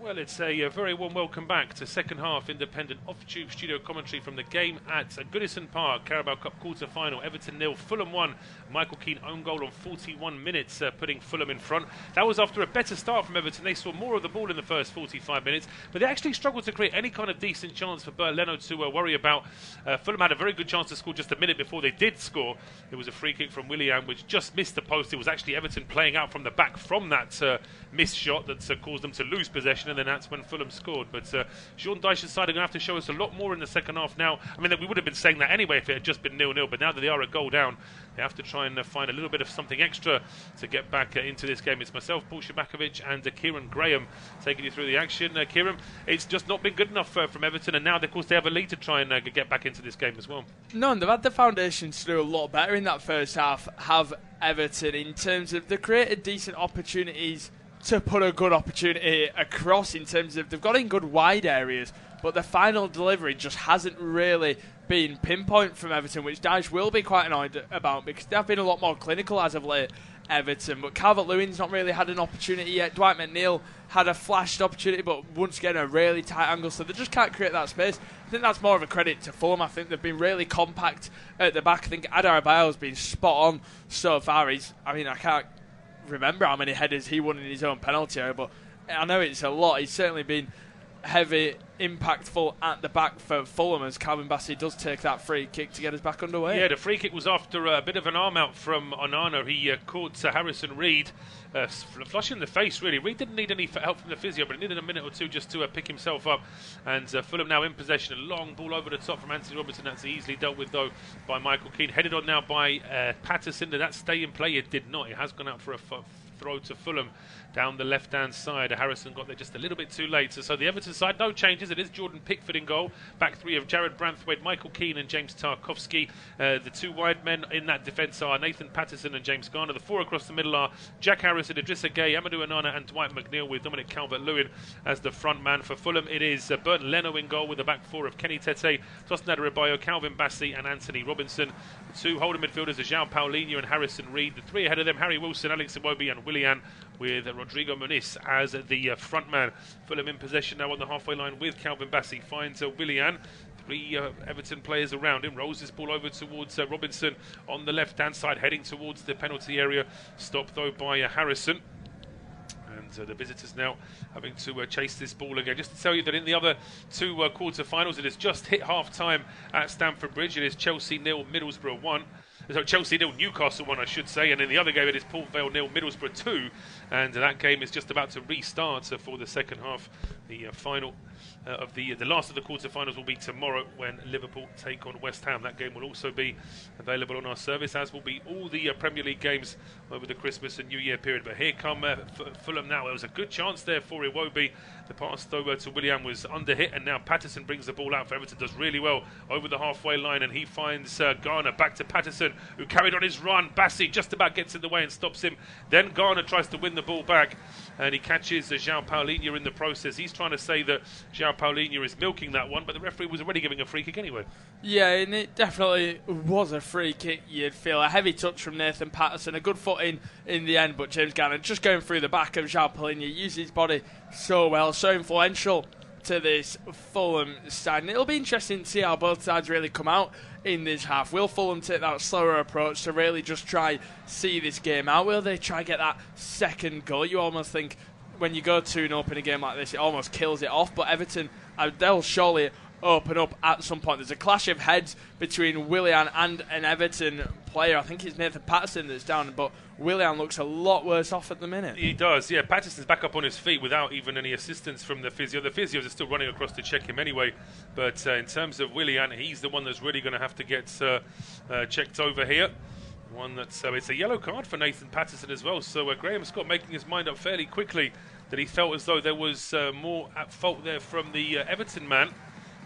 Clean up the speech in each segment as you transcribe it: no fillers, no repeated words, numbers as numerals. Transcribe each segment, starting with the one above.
Well, it's a very warm welcome back to second half independent off-tube studio commentary from the game at Goodison Park, Carabao Cup quarter-final. Everton 0, Fulham 1. Michael Keane own goal on 41 minutes, putting Fulham in front. That was after a better start from Everton. They saw more of the ball in the first 45 minutes, but they actually struggled to create any kind of decent chance for Bert Leno to worry about. Fulham had a very good chance to score just a minute before they did score. It was a free kick from Willian, which just missed the post. It was actually Everton playing out from the back from that missed shot that caused them to lose possession, and then that's when Fulham scored. But Sean Dyche's side are going to have to show us a lot more in the second half now. I mean, we would have been saying that anyway if it had just been 0-0, but now that they are a goal down, they have to try and find a little bit of something extra to get back into this game. It's myself, Paul Szczerbakowicz, and Keiran Graham taking you through the action. Keiran, it's just not been good enough from Everton, and now, of course, they have a lead to try and get back into this game as well. No, and they've had the foundations to do a lot better in that first half, have Everton, in terms of they've created decent opportunities to put a good opportunity across, in terms of they've got in good wide areas, but the final delivery just hasn't really been pinpoint from Everton, which Dyche will be quite annoyed about because they've been a lot more clinical as of late, Everton. But Calvert-Lewin's not really had an opportunity yet. Dwight McNeil had a flashed opportunity, but once again a really tight angle, so they just can't create that space. I think that's more of a credit to Fulham. I think they've been really compact at the back. I think Adarabioyo's been spot on so far. I can't remember how many headers he won in his own penalty area, but I know it's a lot. He's certainly been heavy, impactful at the back for Fulham as Calvin Bassey does take that free kick to get us back underway. Yeah, the free kick was after a bit of an arm out from Onana. He caught Harriosn Reid flush in the face, really. Reid didn't need any help from the physio, but he needed a minute or two just to pick himself up. And Fulham now in possession. A long ball over the top from Anthony Robinson. That's easily dealt with, though, by Michael Keane. Headed on now by Patterson. Did that stay in play? It did not. It has gone out for a throw to Fulham down the left-hand side. Harrison got there just a little bit too late. So the Everton side, no changes. It is Jordan Pickford in goal. Back three of Jared Branthwaite, Michael Keane and James Tarkowski. The two wide men in that defence are Nathan Patterson and James Garner. The four across the middle are Jack Harrison, Idrissa Gueye, Amadou Onana and Dwight McNeil, with Dominic Calvert-Lewin as the front man for Fulham. It is Burton Leno in goal with the back four of Kenny Tete, Tosin Adarabioyo, Calvin Bassey and Anthony Robinson. The two holding midfielders are João Paulinho and Harrison Reid. The three ahead of them, Harry Wilson, Alex Iwobi and Willian, with Rodrigo Muniz as the front man. Fulham in possession now on the halfway line with Calvin Bassey. Finds Willian. Three Everton players around him. Rolls this ball over towards Robinson on the left-hand side, heading towards the penalty area. Stopped, though, by Harrison. And the visitors now having to chase this ball again. Just to tell you that in the other two quarter-finals, it has just hit half-time at Stamford Bridge. It is Chelsea 0, Middlesbrough 1. So Chelsea 0, Newcastle 1, I should say. And in the other game, it is Port Vale 0, Middlesbrough 2. And that game is just about to restart for the second half. The final of the last of the quarterfinals will be tomorrow when Liverpool take on West Ham. That game will also be available on our service, as will be all the Premier League games over the Christmas and New Year period. But here come Fulham now. There was a good chance there for Iwobi. The pass over to Willian was under hit, and now Patterson brings the ball out for Everton. Does really well over the halfway line, and he finds Garner. Back to Patterson, who carried on his run. Bassey just about gets in the way and stops him. Then Garner tries to win the ball back, and he catches João Paulinho in the process. He's trying to say that João Paulinho is milking that one, but the referee was already giving a free kick anyway. Yeah, and it definitely was a free kick, you'd feel. A heavy touch from Nathan Patterson, a good foot in the end, but James Garner just going through the back of João Paulinho, uses his body so well, so influential to this Fulham side. And it'll be interesting to see how both sides really come out in this half. Will Fulham take that slower approach to really just try see this game out? Will they try get that second goal? You almost think when you go 2-0 in a game like this, it almost kills it off. But Everton, they'll surely open up at some point. There's a clash of heads between Willian and an Everton player. I think it's Nathan Patterson that's down, but Willian looks a lot worse off at the minute. He does, yeah. Patterson's back up on his feet without even any assistance from the physio. The physios are still running across to check him anyway. But in terms of Willian, he's the one that's really going to have to get checked over here. One that's it's a yellow card for Nathan Patterson as well. So Graham Scott making his mind up fairly quickly that he felt as though there was more at fault there from the Everton man.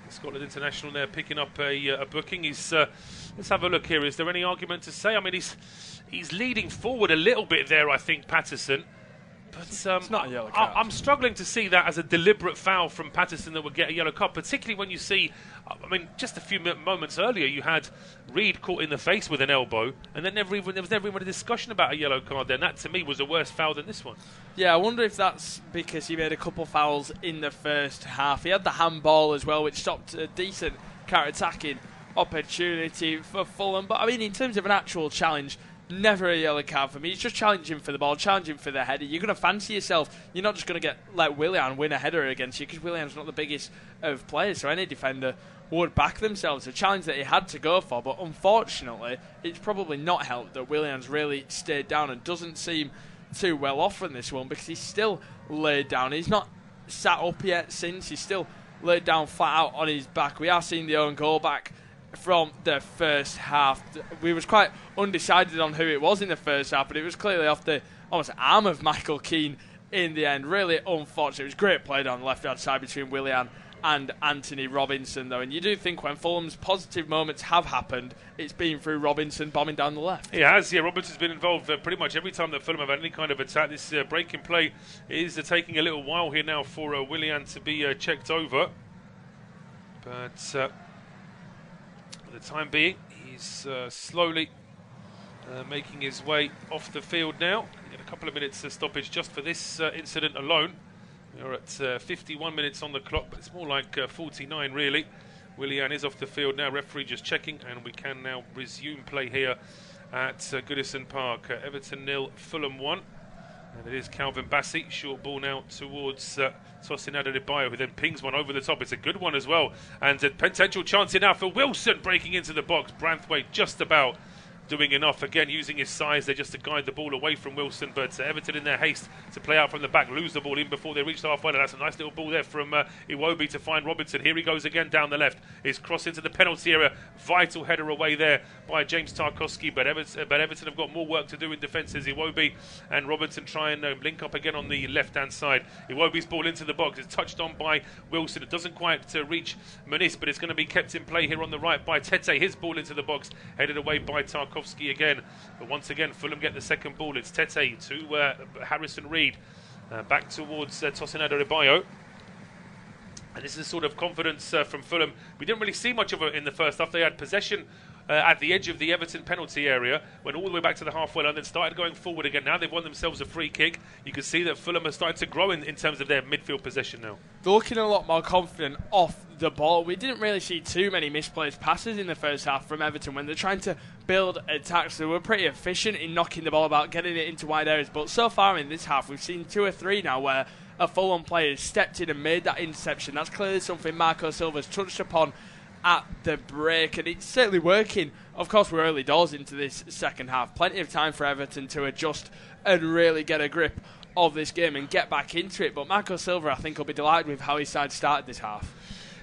Scotland international there picking up a booking. Let's have a look here. Is there any argument to say? I mean, he's leading forward a little bit there, I think, Patterson. But it's not a yellow card. I'm struggling to see that as a deliberate foul from Patterson that would get a yellow card, particularly when you see, I mean, just a few moments earlier you had Reed caught in the face with an elbow, and then there was never even a discussion about a yellow card then. That, to me, was a worse foul than this one. Yeah, I wonder if that's because he made a couple fouls in the first half. He had the handball as well, which stopped a decent counter-attacking opportunity for Fulham. But, I mean, in terms of an actual challenge, never a yellow card for me. He's just challenging for the ball, challenging for the header. You're going to fancy yourself. You're not just going to let Willian win a header against you, because Willian's not the biggest of players, so any defender would back themselves. A challenge that he had to go for, but unfortunately, it's probably not helped that Willian's really stayed down and doesn't seem too well off from this one, because he's still laid down. He's not sat up yet since. He's still laid down flat out on his back. We are seeing the own goal back from the first half. We was quite undecided on who it was in the first half, but it was clearly off the almost arm of Michael Keane in the end. Really unfortunate. It was great play on the left-hand side between Willian and Anthony Robinson, though. And you do think when Fulham's positive moments have happened, it's been through Robinson bombing down the left. He has, yeah. Robinson's been involved pretty much every time that Fulham have had any kind of attack. This break in play is taking a little while here now for Willian to be checked over. But for the time being, he's slowly making his way off the field now. Get a couple of minutes stoppage just for this incident alone. We're at 51 minutes on the clock, but it's more like 49 really. Willian is off the field now, referee just checking, and we can now resume play here at Goodison Park. Everton 0, Fulham 1. And it is Calvin Bassey, short ball now towards Tosin Adebayo, who then pings one over the top. It's a good one as well, and a potential chance here now for Wilson breaking into the box. Branthwaite just about doing enough, again using his size there just to guide the ball away from Wilson, but Everton in their haste to play out from the back lose the ball in before they reach the halfway line. That's a nice little ball there from Iwobi to find Robinson. Here he goes again down the left. He's crossed into the penalty area. Vital header away there by James Tarkowski, but Everton have got more work to do in defence as Iwobi and Robinson try and link up again on the left hand side. Iwobi's ball into the box is touched on by Wilson. It doesn't quite reach Muniz, but it's going to be kept in play here on the right by Tete. His ball into the box, headed away by Tarkowski again, but once again Fulham get the second ball. It's Tete to Harrison Reed, back towards Tosin Adebayo, and this is a sort of confidence from Fulham. We didn't really see much of it in the first half. They had possession at the edge of the Everton penalty area, went all the way back to the halfway line, then started going forward again. Now they've won themselves a free kick. You can see that Fulham are starting to grow in terms of their midfield possession now. They're looking a lot more confident off the ball. We didn't really see too many misplaced passes in the first half from Everton when they're trying to build attacks. They were pretty efficient in knocking the ball about, getting it into wide areas, but so far in this half we've seen 2 or 3 now where a Fulham player has stepped in and made that interception. That's clearly something Marco Silva's touched upon at the break, and it's certainly working. Of course, we're early doors into this second half. Plenty of time for Everton to adjust and really get a grip of this game and get back into it. But Marco Silva, I think, will be delighted with how his side started this half.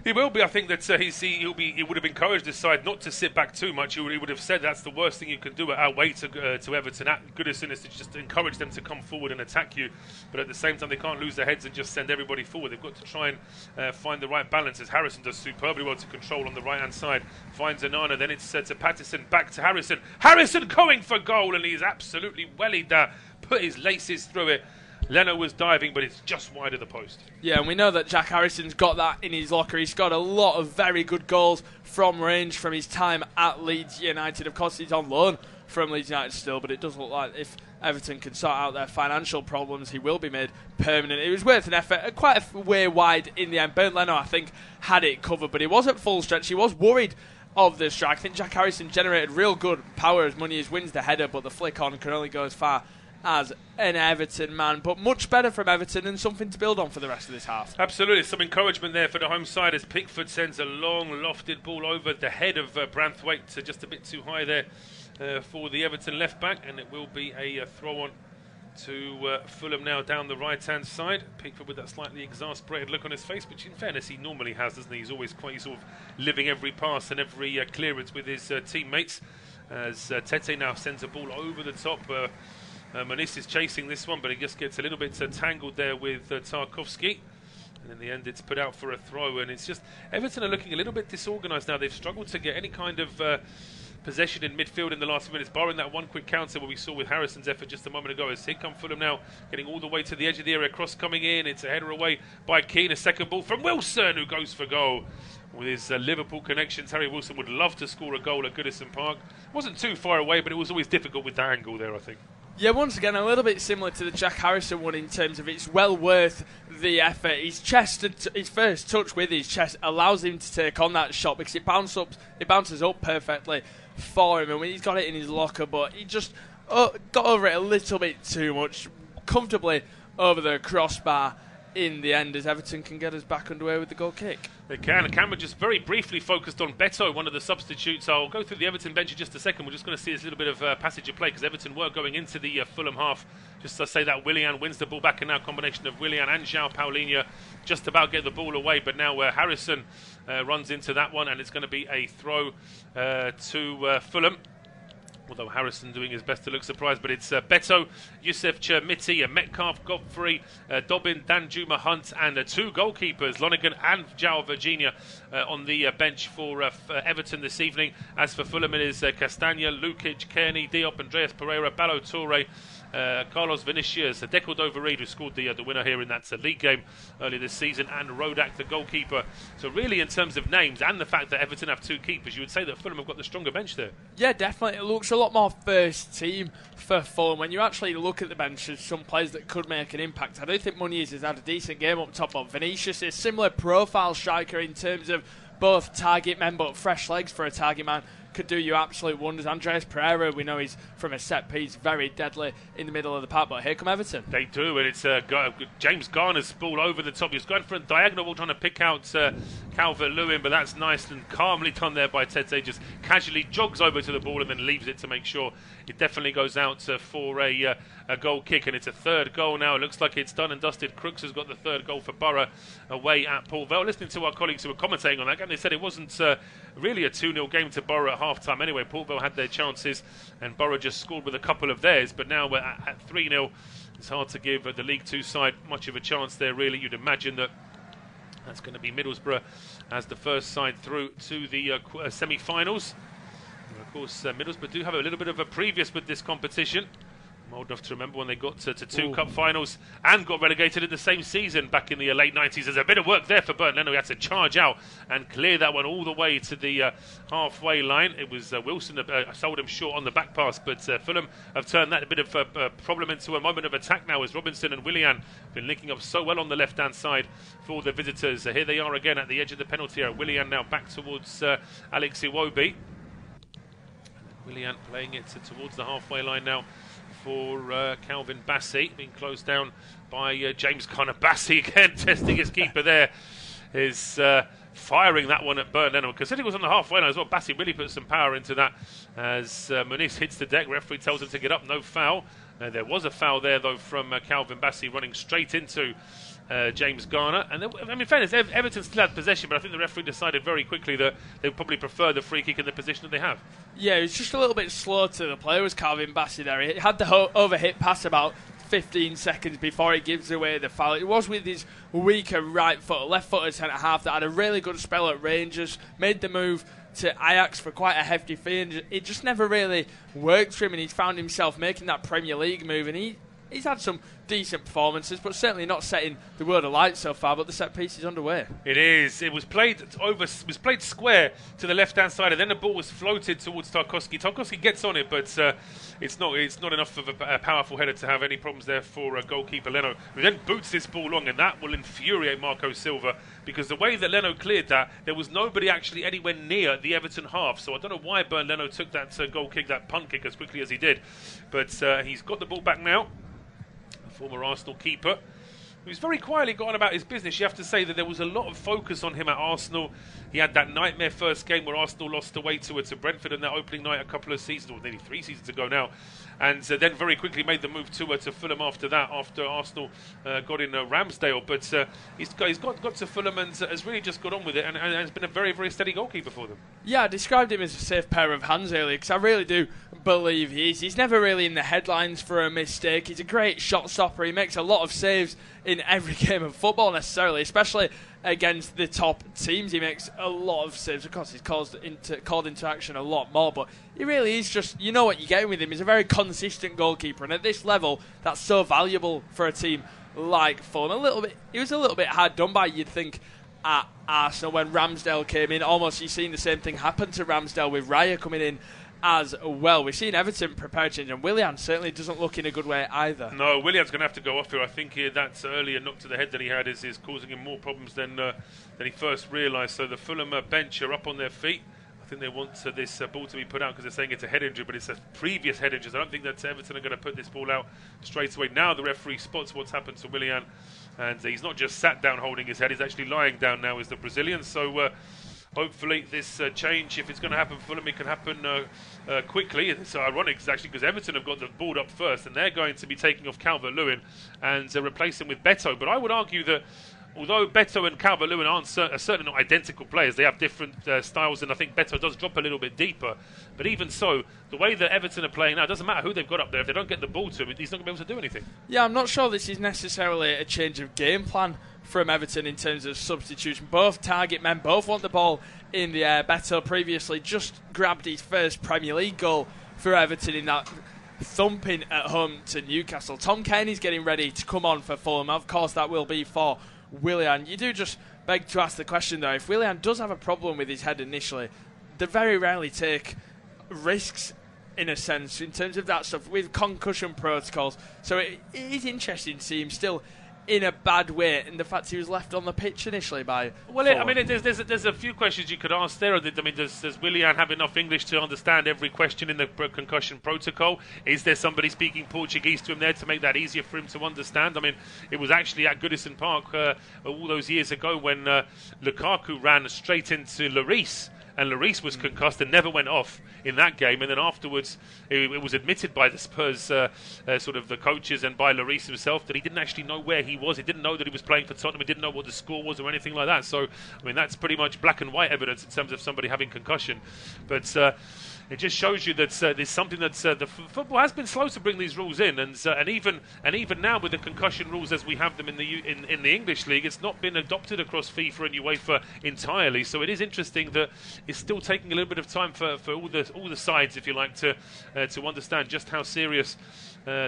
He will be. I think that he would have encouraged his side not to sit back too much. He would have said that's the worst thing you can do away to Everton at Goodison, is to just encourage them to come forward and attack you. But at the same time, they can't lose their heads and just send everybody forward. They've got to try and find the right balance, as Harrison does superbly well to control on the right-hand side. Finds Onana, then it's to Patterson, back to Harrison. Harrison going for goal, and he's absolutely wellied that. Put his laces through it. Leno was diving, but it's just wide of the post. Yeah, and we know that Jack Harrison's got that in his locker. He's got a lot of very good goals from range from his time at Leeds United. Of course, he's on loan from Leeds United still, but it does look like if Everton can sort out their financial problems, he will be made permanent. It was worth an effort, quite a way wide in the end. Bernd Leno, I think, had it covered, but he wasn't full stretch. He was worried of the strike. I think Jack Harrison generated real good power as Muniz wins the header, but the flick on can only go as far as an Everton man. But much better from Everton and something to build on for the rest of this half. Absolutely, some encouragement there for the home side as Pickford sends a long lofted ball over the head of Branthwaite, just a bit too high there for the Everton left back, and it will be a throw on to Fulham now down the right hand side. Pickford with that slightly exasperated look on his face, which in fairness he normally has, doesn't he? He's always quite sort of living every pass and every clearance with his teammates, as Tete now sends a ball over the top. Muniz is chasing this one, but he just gets a little bit tangled there with Tarkowski. And in the end, it's put out for a throw. And it's just, Everton are looking a little bit disorganised now. They've struggled to get any kind of possession in midfield in the last few minutes, barring that one quick counter where we saw with Harrison's effort just a moment ago. As here come Fulham now, getting all the way to the edge of the area, cross coming in, it's a header away by Keiran, a second ball from Wilson, who goes for goal. With his Liverpool connections, Harry Wilson would love to score a goal at Goodison Park. Wasn't too far away, but it was always difficult with the angle there, I think. Yeah, once again, a little bit similar to the Jack Harrison one in terms of it's well worth the effort. His chest, his first touch with his chest allows him to take on that shot because it bounces up perfectly for him. And when he's got it in his locker, but he just got over it a little bit too much, comfortably over the crossbar in the end, as Everton can get us back underway with the goal kick. They can. The camera just very briefly focused on Beto, one of the substitutes. I'll go through the Everton bench in just a second. We're just going to see this little bit of passage of play because Everton were going into the Fulham half. Just to say that Willian wins the ball back, and now combination of Willian and João Paulinho just about get the ball away. But now Harrison runs into that one, and it's going to be a throw to Fulham. Although Harrison doing his best to look surprised, but it's Beto, Youssef Chermiti, Metcalf, Godfrey, Dobbin, Danjuma, Hunt, and two goalkeepers, Lonergan and João Virginia, on the bench for Everton this evening. As for Fulham, it is Castagna, Lukic, Kearney, Diop, Andreas Pereira, Ballo Toure, Carlos Vinicius, Deco Dovereed, who scored the winner here in that league game earlier this season, and Rodak, the goalkeeper. So really, in terms of names and the fact that Everton have two keepers, you would say that Fulham have got the stronger bench there. Yeah, definitely. It looks a lot more first team for Fulham. When you actually look at the bench, there's some players that could make an impact. I do think Muniz has had a decent game up top, but Vinicius is a similar profile striker in terms of both target men, but fresh legs for a target man could do you absolute wonders. Andreas Pereira, we know he's from a set piece, very deadly in the middle of the park, but here come Everton. They do, and it's James Garner's ball over the top. He's going for a diagonal ball, trying to pick out Calvert-Lewin, but that's nice and calmly done there by Tete. Just casually jogs over to the ball and then leaves it to make sure it definitely goes out for a goal kick, and it's a third goal now. It looks like it's done and dusted. Crooks has got the third goal for Borough away at Paul Vale. Listening to our colleagues who were commentating on that game, they said it wasn't really a 2-0 game to Borough at half-time anyway. Paul Vale had their chances and Borough just scored with a couple of theirs, but now we're at 3-0. It's hard to give the League Two side much of a chance there, really. You'd imagine that that's going to be Middlesbrough as the first side through to the semi-finals. And of course, Middlesbrough do have a little bit of a previous with this competition. I'm old enough to remember when they got to two cup finals and got relegated in the same season back in the late 90s. There's a bit of work there for Burton Leno. He had to charge out and clear that one all the way to the halfway line. It was Wilson that sold him short on the back pass, but Fulham have turned that a bit of a problem into a moment of attack now, as Robinson and Willian have been linking up so well on the left-hand side for the visitors. Here they are again at the edge of the penalty area. Willian now back towards Alex Iwobi. Willian playing it towards the halfway line now for Calvin Bassey, being closed down by James Conner. Bassey again testing his keeper there, is firing that one at Burton Leno. Considering it was on the halfway line as well, Bassey really put some power into that as Muniz hits the deck. Referee tells him to get up, no foul. There was a foul there though from Calvin Bassey running straight into James Garner. And then, I mean, in fairness, Everton still had possession, but I think the referee decided very quickly that they would probably prefer the free kick in the position that they have. Yeah, he was just a little bit slow to the play, was Calvin Bassey there. He had the overhit pass about 15 seconds before he gives away the foul. It was with his weaker right foot, left-footed centre-half that had a really good spell at Rangers, made the move to Ajax for quite a hefty fee, and it just never really worked for him, and he's found himself making that Premier League move, and he's had some decent performances, but certainly not setting the world alight so far. But the set piece is underway. It is. It was played square to the left-hand side, and then the ball was floated towards Tarkowski. Tarkowski gets on it, but it's not enough of a powerful header to have any problems there for goalkeeper Leno, who then boots this ball long, and that will infuriate Marco Silva, because the way that Leno cleared that, there was nobody actually anywhere near the Everton half. So I don't know why Burn Leno took that goal kick, that punt kick, as quickly as he did. But he's got the ball back now. Former Arsenal keeper, who's very quietly gone about his business. You have to say that there was a lot of focus on him at Arsenal. He had that nightmare first game where Arsenal lost away to Brentford in that opening night a couple of seasons, or nearly 3 seasons ago now, and then very quickly made the move to Fulham after that, after Arsenal got in Ramsdale. But he's got to Fulham and has really just got on with it, and has been a very, very steady goalkeeper for them. Yeah, I described him as a safe pair of hands earlier, because I really do believe he is. He's never really in the headlines for a mistake. He's a great shot stopper. He makes a lot of saves in every game of football necessarily, especially against the top teams. He makes a lot of saves. Of course, he's called into action a lot more, but he really is just, you know what you're getting with him. He's a very consistent goalkeeper, and at this level, that's so valuable for a team like Fulham. He was a little bit hard done by, you'd think, at Arsenal when Ramsdale came in. Almost you've seen the same thing happen to Ramsdale with Raya coming in as well. We've seen Everton prepare change, and Willian certainly doesn't look in a good way either. No, Willian's going to have to go off here. I think that earlier knock to the head that he had is causing him more problems than he first realised. So the Fulham bench are up on their feet. I think they want this ball to be put out because they're saying it's a head injury, but it's a previous head injury. So I don't think that Everton are going to put this ball out straight away. Now the referee spots what's happened to Willian, and he's not just sat down holding his head, he's actually lying down now as the Brazilian. So hopefully this change, if it's going to happen for Fulham, it can happen quickly. It's ironic actually because Everton have got the ball up first, and they're going to be taking off Calvert-Lewin and replacing with Beto. But I would argue that although Beto and Calvert-Lewin are certainly not identical players, they have different styles, and I think Beto does drop a little bit deeper. But even so, the way that Everton are playing now, it doesn't matter who they've got up there. If they don't get the ball to him, he's not going to be able to do anything. Yeah, I'm not sure this is necessarily a change of game plan from Everton in terms of substitution. Both target men, both want the ball in the air. Beto previously just grabbed his first Premier League goal for Everton in that thumping at home to Newcastle. Tom Cairney's getting ready to come on for Fulham. Of course, that will be for Willian. You do just beg to ask the question, though, if Willian does have a problem with his head initially, they very rarely take risks, in a sense, in terms of that stuff with concussion protocols. So it is interesting to see him still in a bad way, and the fact he was left on the pitch initially by there's a few questions you could ask there. I mean, does Willian have enough English to understand every question in the concussion protocol? Is there somebody speaking Portuguese to him there to make that easier for him to understand? I mean, it was actually at Goodison Park all those years ago when Lukaku ran straight into Lloris, and Lloris was concussed and never went off in that game. And then afterwards, it was admitted by the Spurs, sort of the coaches, and by Lloris himself, that he didn't actually know where he was. He didn't know that he was playing for Tottenham. He didn't know what the score was or anything like that. So, I mean, that's pretty much black and white evidence in terms of somebody having concussion. But it just shows you that there's something that the football has been slow to bring these rules in, and even now with the concussion rules as we have them in the English league, it's not been adopted across FIFA and UEFA entirely. So it is interesting that it's still taking a little bit of time for all the sides, if you like, to understand just how serious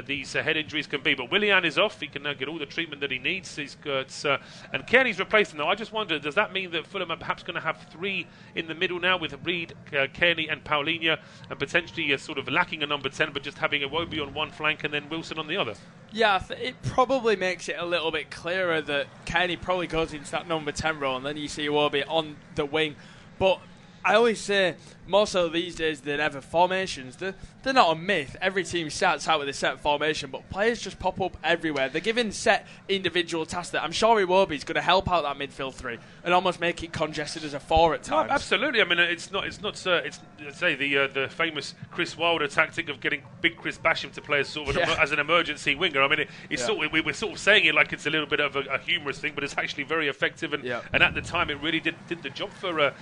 these head injuries can be. But Willian is off. He can now get all the treatment that he needs. He's got, and Kearney's replaced him. Now, I just wonder, does that mean that Fulham are perhaps going to have three in the middle now with Reed, Kearney and Paulinho, and potentially sort of lacking a number 10, but just having Iwobi on one flank and then Wilson on the other? Yeah, it probably makes it a little bit clearer that Kearney probably goes into that number 10 role, and then you see Iwobi on the wing. But I always say, more so these days than ever, formations, they're not a myth. Every team starts out with a set formation, but players just pop up everywhere. They're given set individual tasks that I'm sure Iwobi's going to help out that midfield three and almost make it congested as a four at times. No, absolutely. I mean, it's the famous Chris Wilder tactic of getting big Chris Basham to play as sort of as an emergency winger. I mean, we're sort of saying it like it's a little bit of a humorous thing, but it's actually very effective. And at the time, it really did the job for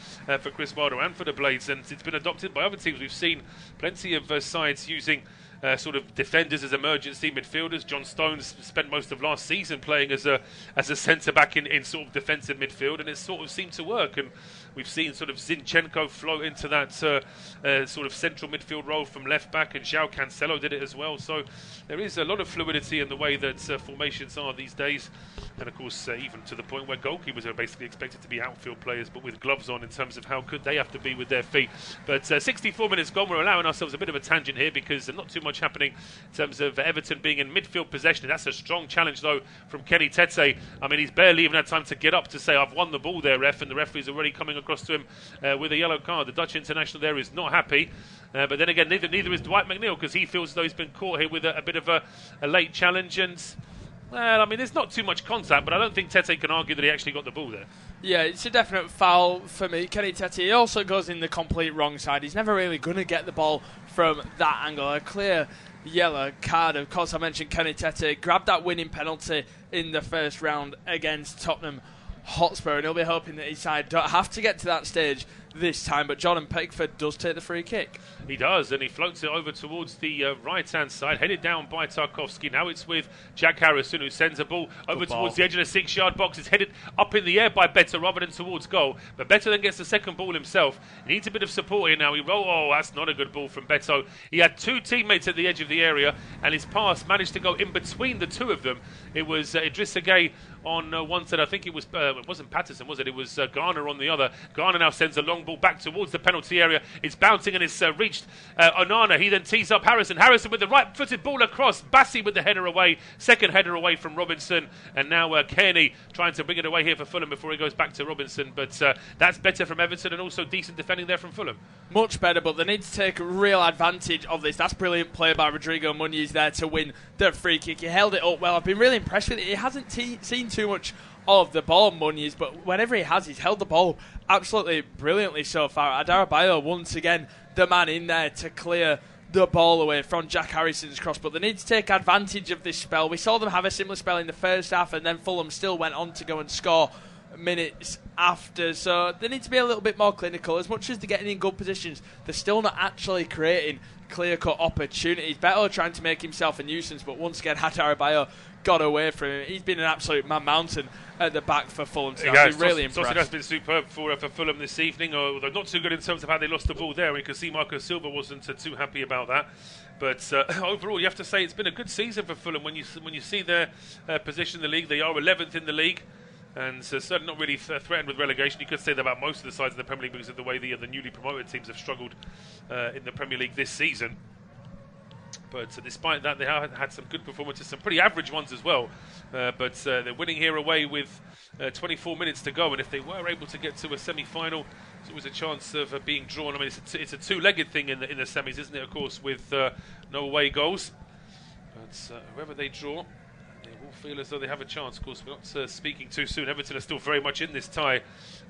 Chris Wilder and for the Blades, and it's been adopted by other teams. We've seen plenty of sides using sort of defenders as emergency midfielders. John Stones spent most of last season playing as a centre back in sort of defensive midfield, and it sort of seemed to work. And we've seen sort of Zinchenko float into that sort of central midfield role from left back, and João Cancelo did it as well. So there is a lot of fluidity in the way that formations are these days, and of course even to the point where goalkeepers are basically expected to be outfield players but with gloves on, in terms of how good they have to be with their feet. But 64 minutes gone, we're allowing ourselves a bit of a tangent here because there's not too much happening in terms of Everton being in midfield possession. That's a strong challenge though from Kenny Tete. I mean, he's barely even had time to get up to say I've won the ball there, ref, and the referee's already coming across to him with a yellow card. The Dutch international there is not happy, but then again neither is Dwight McNeil, because he feels as though he's been caught here with a bit of a late challenge. And well, I mean, there's not too much contact, but I don't think Tete can argue that he actually got the ball there. Yeah, it's a definite foul for me. Kenny Tete, he also goes in the complete wrong side. He's never really going to get the ball from that angle. A clear yellow card. Of course, I mentioned Kenny Tete grabbed that winning penalty in the first round against Tottenham Hotspur, and he'll be hoping that his side don't have to get to that stage this time, but Jordan Pickford does take the free kick. He does, and he floats it over towards the right-hand side, headed down by Tarkowski. Now it's with Jack Harriosn, who sends a ball over towards the edge of the 6-yard box. It's headed up in the air by Beto rather than towards goal. But Beto then gets the second ball himself. He needs a bit of support here now. Oh, that's not a good ball from Beto. He had two teammates at the edge of the area, and his pass managed to go in between the two of them. It was Idrissa Gueye on one side. I think it wasn't Patterson, was it? It was Garner on the other. Garner now sends a long ball back towards the penalty area. It's bouncing and it's reached Onana. He then tees up Harriosn. Harriosn with the right-footed ball across. Bassi with the header away. Second header away from Robinson. And now Kearney trying to bring it away here for Fulham before he goes back to Robinson. But that's better from Everton, and also decent defending there from Fulham. Much better, but they need to take real advantage of this. That's brilliant play by Rodrigo Muniz there to win the free kick. He held it up well. I've been really impressed with it. He hasn't seen too much of the ball, Muniz, but whenever he has, he's held the ball absolutely brilliantly so far. Adarabioyo once again the man in there to clear the ball away from Jack Harrison's cross, but they need to take advantage of this spell. We saw them have a similar spell in the first half, and then Fulham still went on to go and score minutes after, so they need to be a little bit more clinical. As much as they're getting in good positions, they're still not actually creating clear-cut opportunities. Beto trying to make himself a nuisance, but once again Adarabioyo got away from him. He's been an absolute man-mountain at the back for Fulham. So I've been really impressed. Has been superb for Fulham this evening, although not too good in terms of how they lost the ball there. We can see Marco Silva wasn't too happy about that. But overall, you have to say it's been a good season for Fulham. When you see their position in the league, they are 11th in the league, and certainly not really threatened with relegation. You could say that about most of the sides in the Premier League because of the way the newly promoted teams have struggled in the Premier League this season. But despite that, they have had some good performances, some pretty average ones as well. But they're winning here away with 24 minutes to go. And if they were able to get to a semi-final, there's always a chance of being drawn. I mean, it's a two-legged thing in the semis, isn't it? Of course, with no away goals. But whoever they draw, they will feel as though they have a chance. Of course, we're not speaking too soon. Everton are still very much in this tie.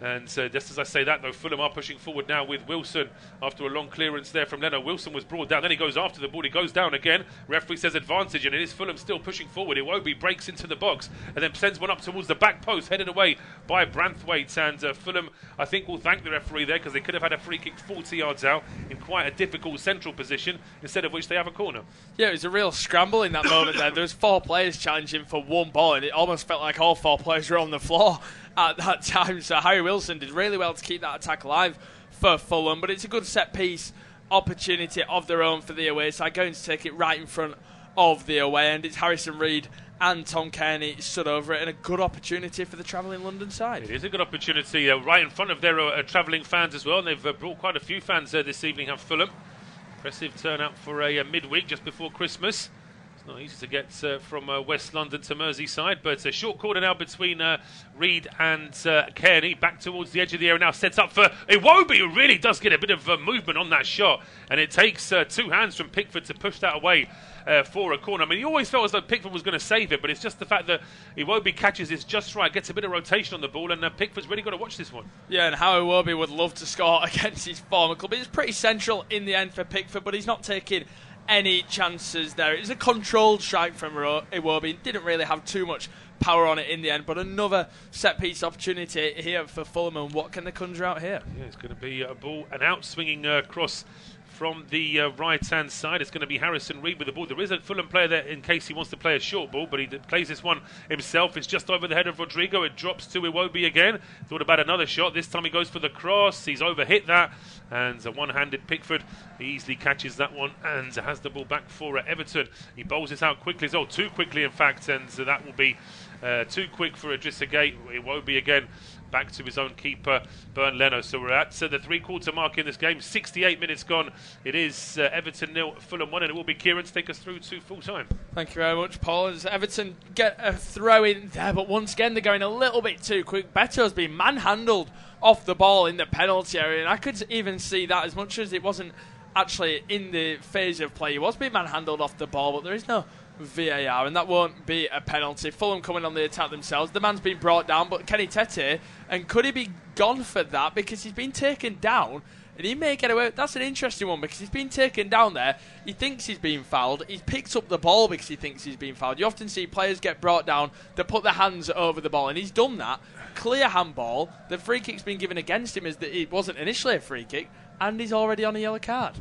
And just as I say that, though, Fulham are pushing forward now with Wilson after a long clearance there from Leno. Wilson was brought down. Then he goes after the ball. He goes down again. Referee says advantage, and it is Fulham still pushing forward. Iwobi breaks into the box and then sends one up towards the back post, headed away by Branthwaite. And Fulham, I think, will thank the referee there because they could have had a free kick 40 yards out in quite a difficult central position, instead of which they have a corner. Yeah, it was a real scramble in that moment there. There was 4 players challenging for one ball, and it almost felt like all 4 players were on the floor at that time. So Harry Wilson did really well to keep that attack alive for Fulham, but it's a good set piece opportunity of their own for the away side, going to take it right in front of the away end. It's Harrison Reed and Tom Kearney stood over it, and a good opportunity for the travelling London side. It is a good opportunity right in front of their travelling fans as well, and they've brought quite a few fans this evening, have Fulham. Impressive turnout for a midweek just before Christmas. Not easy to get from West London to Merseyside, but a short corner now between Reed and Kearney. Back towards the edge of the area now, sets up for Iwobi, who really does get a bit of movement on that shot, and it takes 2 hands from Pickford to push that away for a corner. I mean, he always felt as though Pickford was going to save it, but it's just the fact that Iwobi catches this just right, gets a bit of rotation on the ball, and Pickford's really got to watch this one. Yeah, and how Iwobi would love to score against his former club. It's pretty central in the end for Pickford, but he's not taking any chances there. It was a controlled strike from Iwobi. Didn't really have too much power on it in the end, but another set-piece opportunity here for Fulham, and what can they conjure out here? Yeah, it's going to be a ball, an out-swinging cross from the right-hand side. It's going to be Harrison Reed with the ball. There is a Fulham player there in case he wants to play a short ball, but he plays this one himself. It's just over the head of Rodrigo. It drops to Iwobi again. Thought about another shot. This time he goes for the cross. He's overhit that, and a one-handed Pickford easily catches that one and has the ball back for Everton. He bowls this out quickly, too quickly in fact, and that will be too quick for Idrissa Gueye. Iwobi again back to his own keeper, Bernd Leno. So we're at the 3-quarter mark in this game. 68 minutes gone. It is Everton 0, Fulham 1, and it will be Keiran to take us through to full time. Thank you very much, Paul. As Everton get a throw in there, but once again they're going a little bit too quick. Beto's been manhandled off the ball in the penalty area, and I could even see that, as much as it wasn't actually in the phase of play. He was being manhandled off the ball, but there is no VAR, and that won't be a penalty. Fulham coming on the attack themselves. The man's been brought down, but Kenny Tete, and could he be gone for that? Because he's been taken down. and he may get away. That's an interesting one because he's been taken down there. He thinks he's being fouled. He's picked up the ball because he thinks he's being fouled. You often see players get brought down, they put their hands over the ball, and he's done that. Clear handball. The free kick's been given against him as it wasn't initially a free kick, and he's already on a yellow card.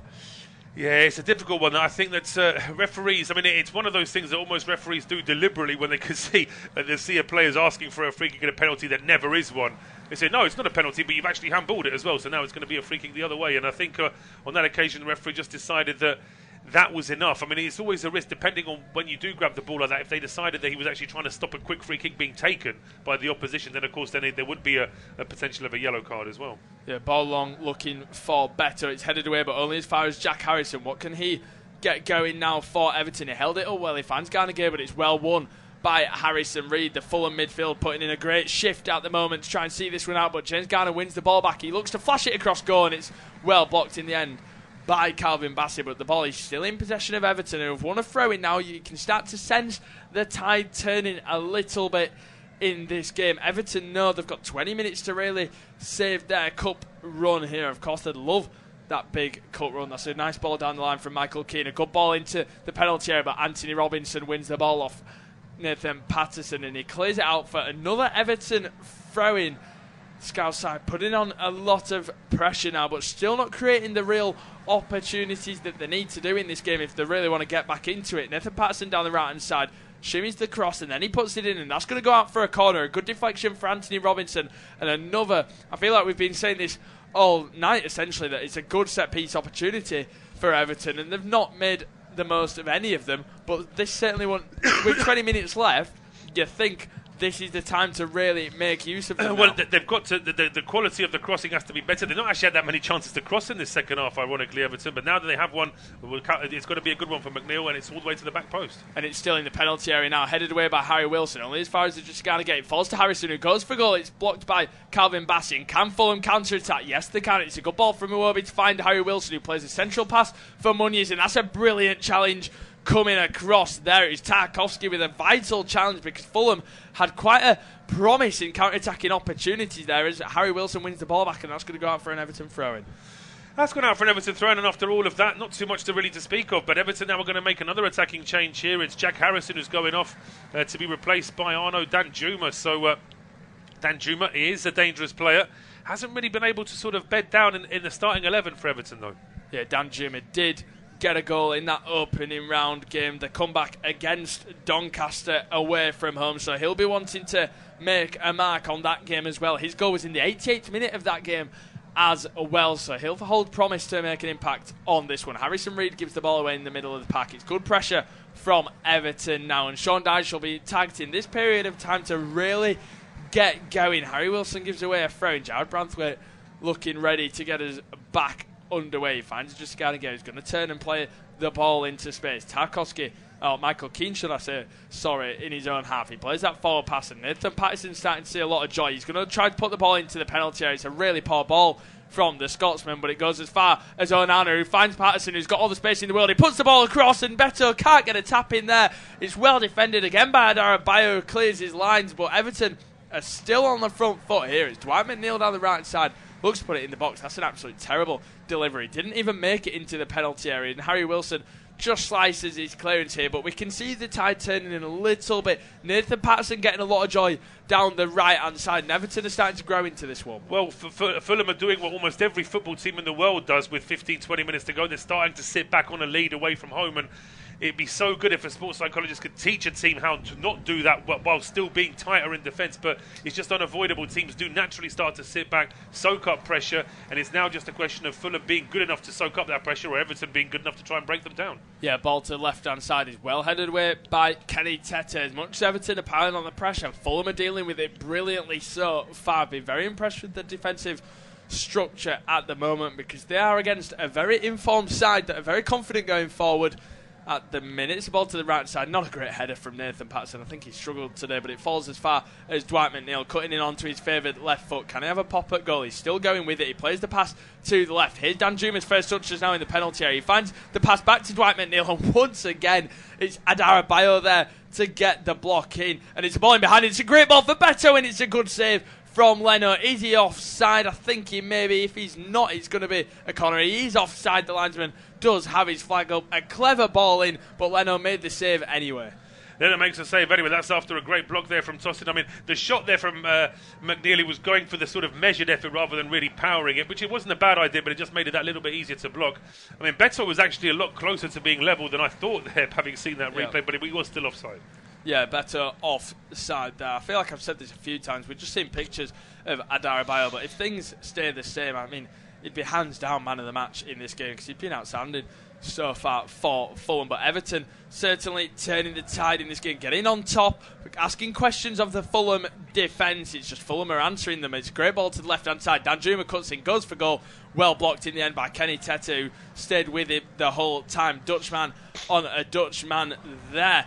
Yeah, it's a difficult one. I think that referees, I mean, it's one of those things that almost referees do deliberately when they can see they see a player's asking for a free kick and a penalty that never is one. They say, no, it's not a penalty, but you've actually handballed it as well, so now it's going to be a free kick the other way. And I think on that occasion, the referee just decided that that was enough. I mean, it's always a risk depending on when you do grab the ball like that. If they decided that he was actually trying to stop a quick free kick being taken by the opposition, then of course there would be a potential of a yellow card as well. Yeah, ball long looking for Beto. It's headed away, but only as far as Jack Harriosn. What can he get going now for Everton? He held it up well. He finds Garnagher, but it's well won by Harriosn Reid. The Fulham midfield putting in a great shift at the moment to try and see this one out, but James Garner wins the ball back. He looks to flash it across goal, and it's well blocked in the end by Calvin Bassey, but the ball is still in possession of Everton, who have won a throw-in now. You can start to sense the tide turning a little bit in this game. Everton know they've got 20 minutes to really save their cup run here. Of course, they'd love that big cup run. That's a nice ball down the line from Michael Keane. A good ball into the penalty area, but Anthony Robinson wins the ball off Nathan Patterson, and he clears it out for another Everton throw-in. Scout side putting on a lot of pressure now, but still not creating the real opportunities that they need to do in this game if they really want to get back into it. Nathan Patterson down the right hand side shimmies the cross, and then he puts it in, and that's going to go out for a corner. A good deflection for Anthony Robinson, and another. I feel like we've been saying this all night essentially, that it's a good set piece opportunity for Everton, and they've not made the most of any of them, but this certainly won't. With 20 minutes left, you think this is the time to really make use of them. Well, they've got to. The quality of the crossing has to be better. They've not actually had that many chances to cross in this second half, ironically, Everton. But now that they have one, it's got to be a good one for McNeil, and it's all the way to the back post. And it's still in the penalty area now, headed away by Harry Wilson. Only as far as the just going to get it. Falls to Harrison, who goes for goal. It's blocked by Calvin Bassey. And can Fulham counter-attack? Yes, they can. It's a good ball from Iwobi to find Harry Wilson, who plays a central pass for Muniz, and that's a brilliant challenge coming across there. It was Tarkowski with a vital challenge because Fulham had quite a promising counter-attacking opportunities there as Harry Wilson wins the ball back, and that's going to go out for an Everton throw-in. That's gone out for an Everton throw-in, and after all of that, not too much to really to speak of, but Everton now are going to make another attacking change here. It's Jack Harriosn who's going off to be replaced by Arno Danjuma. So Danjuma is a dangerous player. Hasn't really been able to sort of bed down in the starting 11 for Everton, though. Yeah, Danjuma did get a goal in that opening round game. The comeback against Doncaster away from home, so he'll be wanting to make a mark on that game as well. His goal was in the 88th minute of that game as well, so he'll hold promise to make an impact on this one. Harrison Reid gives the ball away in the middle of the pack. It's good pressure from Everton now, and Sean Dyche will be tagged in this period of time to really get going. Harry Wilson gives away a throw, and Jared Branthwaite looking ready to get us back underway. He finds just Garnagher, who's going to turn and play the ball into space. Tarkowski, Michael Keane, should I say, sorry, in his own half. He plays that forward pass, and Nathan Patterson's starting to see a lot of joy. He's going to try to put the ball into the penalty area. It's a really poor ball from the Scotsman, but it goes as far as Onana, who finds Patterson, who's got all the space in the world. He puts the ball across, and Beto can't get a tap in there. It's well defended again by Adarabayo, who clears his lines, but Everton are still on the front foot here. It's Dwight McNeil down the right side. Looks to put it in the box. That's an absolute terrible delivery. Didn't even make it into the penalty area. And Harry Wilson just slices his clearance here. But we can see the tide turning in a little bit. Nathan Patterson getting a lot of joy down the right-hand side. And Everton are starting to grow into this one. Well, Fulham are doing what almost every football team in the world does with 15, 20 minutes to go. They're starting to sit back on a lead away from home, and it'd be so good if a sports psychologist could teach a team how to not do that while still being tighter in defence, but it's just unavoidable. Teams do naturally start to sit back, soak up pressure, and it's now just a question of Fulham being good enough to soak up that pressure, or Everton being good enough to try and break them down. Yeah, ball to the left-hand side is well headed away by Kenny Tete. As much as Everton are piling on the pressure, Fulham are dealing with it brilliantly so far. I've been very impressed with the defensive structure at the moment because they are against a very informed side that are very confident going forward. At the minute, it's a ball to the right side. Not a great header from Nathan Patterson. I think he struggled today, but it falls as far as Dwight McNeil, cutting in onto his favoured left foot. Can he have a pop at goal? He's still going with it. He plays the pass to the left. Here's Danjuma's first touch is now in the penalty area. He finds the pass back to Dwight McNeil, and once again, it's Adarabayo there to get the block in. And it's a ball in behind. It's a great ball for Beto, and it's a good save from Leno. Is he offside? I think he may be. If he's not, it's going to be a corner. He is offside. The linesman does have his flag up. A clever ball in, but Leno made the save anyway. Then it makes a save anyway. That's after a great block there from Tossin. I mean, the shot there from McNeely was going for the sort of measured effort rather than really powering it, which it wasn't a bad idea, but it just made it that little bit easier to block. I mean, Beto was actually a lot closer to being level than I thought there, having seen that replay, but he was still offside. Yeah, Beto offside there. I feel like I've said this a few times. We've just seen pictures of Adarabioyo, but if things stay the same, I mean, he'd be hands down man of the match in this game because he's been outstanding so far for Fulham. But Everton certainly turning the tide in this game, getting on top, asking questions of the Fulham defence. It's just Fulham are answering them. It's a great ball to the left-hand side. Danjuma cuts in, goes for goal. Well blocked in the end by Kenny Tete, who stayed with him the whole time. Dutchman on a Dutchman there.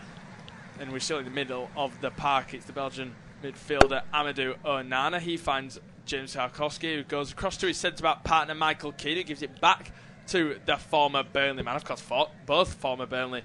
And we're still in the middle of the park. It's the Belgian midfielder Amadou Onana. He finds James Tarkowski, who goes across to his centre-back partner Michael Keane, who gives it back to the former Burnley man. Of course, both former Burnley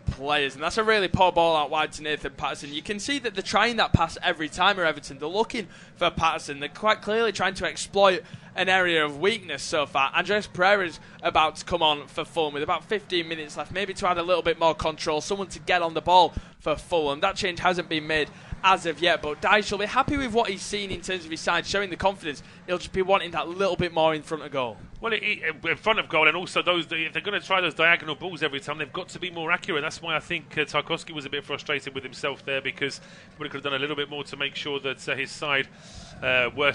players. And that's a really poor ball out wide to Nathan Patterson. You can see that they're trying that pass every time at Everton. They're looking for Patterson. They're quite clearly trying to exploit an area of weakness so far. Andreas Pereira's about to come on for Fulham with about 15 minutes left, maybe to add a little bit more control, someone to get on the ball for Fulham. That change hasn't been made as of yet, but Dyche will be happy with what he's seen in terms of his side, showing the confidence. He'll just be wanting that little bit more in front of goal. Well, in front of goal, and also those, if they're going to try those diagonal balls every time, they've got to be more accurate. That's why I think Tarkowski was a bit frustrated with himself there, because he would have done a little bit more to make sure that his side were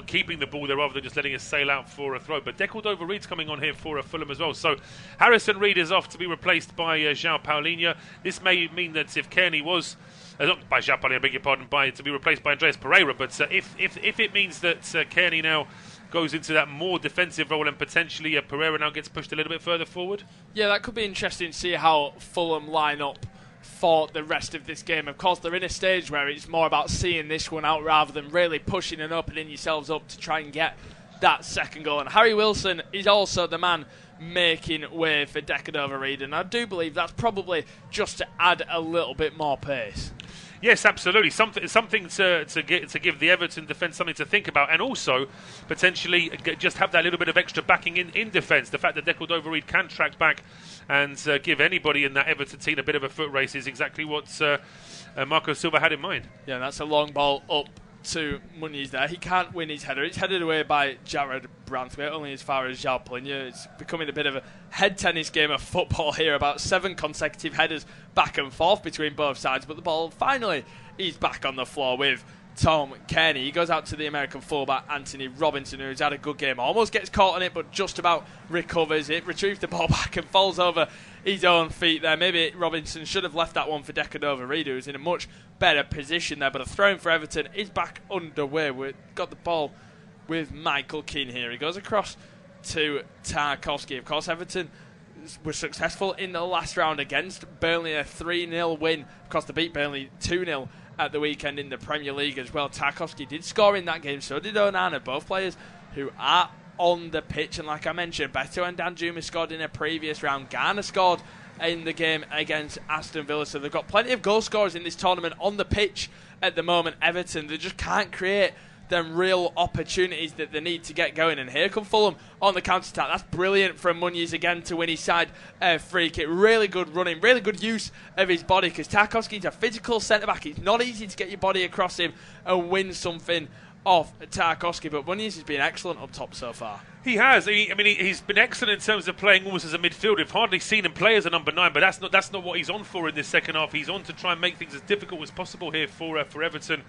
keeping the ball there rather than just letting it sail out for a throw. But Decordova-Reid's coming on here for Fulham as well. So Harrison Reid is off to be replaced by João Paulinho. This may mean that if Kearney was not by João Paulinho, I beg your pardon, to be replaced by Andreas Pereira, but if it means that Kearney now goes into that more defensive role and potentially Pereira now gets pushed a little bit further forward. Yeah, that could be interesting to see how Fulham line up for the rest of this game. Of course, they're in a stage where it's more about seeing this one out rather than really pushing and opening yourselves up to try and get that second goal. And Harry Wilson is also the man making way for Decordova-Reid, and I do believe that's probably just to add a little bit more pace. Yes, absolutely. Something to give the Everton defence something to think about, and also potentially just have that little bit of extra backing in defence. The fact that Decordova-Reid can track back and give anybody in that Everton team a bit of a foot race is exactly what Marco Silva had in mind. Yeah, that's a long ball up to Muniz there. He can't win his header. It's headed away by Jared Branthwaite, only as far as João Paulinho. It's becoming a bit of a head tennis game of football here. About 7 consecutive headers back and forth between both sides, but the ball finally is back on the floor with Tom Kearney. He goes out to the American fullback Anthony Robinson, who's had a good game. Almost gets caught on it, but just about recovers it, retrieves the ball back and falls over his own feet there. Maybe Robinson should have left that one for Decordova-Reid, who's in a much better position there, but a throw-in for Everton is back underway. We've got the ball with Michael Keane here. He goes across to Tarkowski. Of course, Everton were successful in the last round against Burnley, a 3-0 win. Of course, they beat Burnley 2-0 at the weekend in the Premier League as well. Tarkowski did score in that game, so did Onana, both players who are on the pitch. And like I mentioned, Beto and Danjuma scored in a previous round. Garner scored in the game against Aston Villa, so they've got plenty of goal scorers in this tournament on the pitch at the moment. Everton, they just can't create them real opportunities that they need to get going. And here come Fulham on the counter-attack. That's brilliant from Muniz again to win his side free kick. Really good running, really good use of his body, because Tarkowski's a physical centre-back. It's not easy to get your body across him and win something off Tarkowski, but Muniz has been excellent up top so far. He has. He's been excellent in terms of playing almost as a midfielder. We've hardly seen him play as a number 9, but that's not what he's on for in this second half. He's on to try and make things as difficult as possible here for Everton.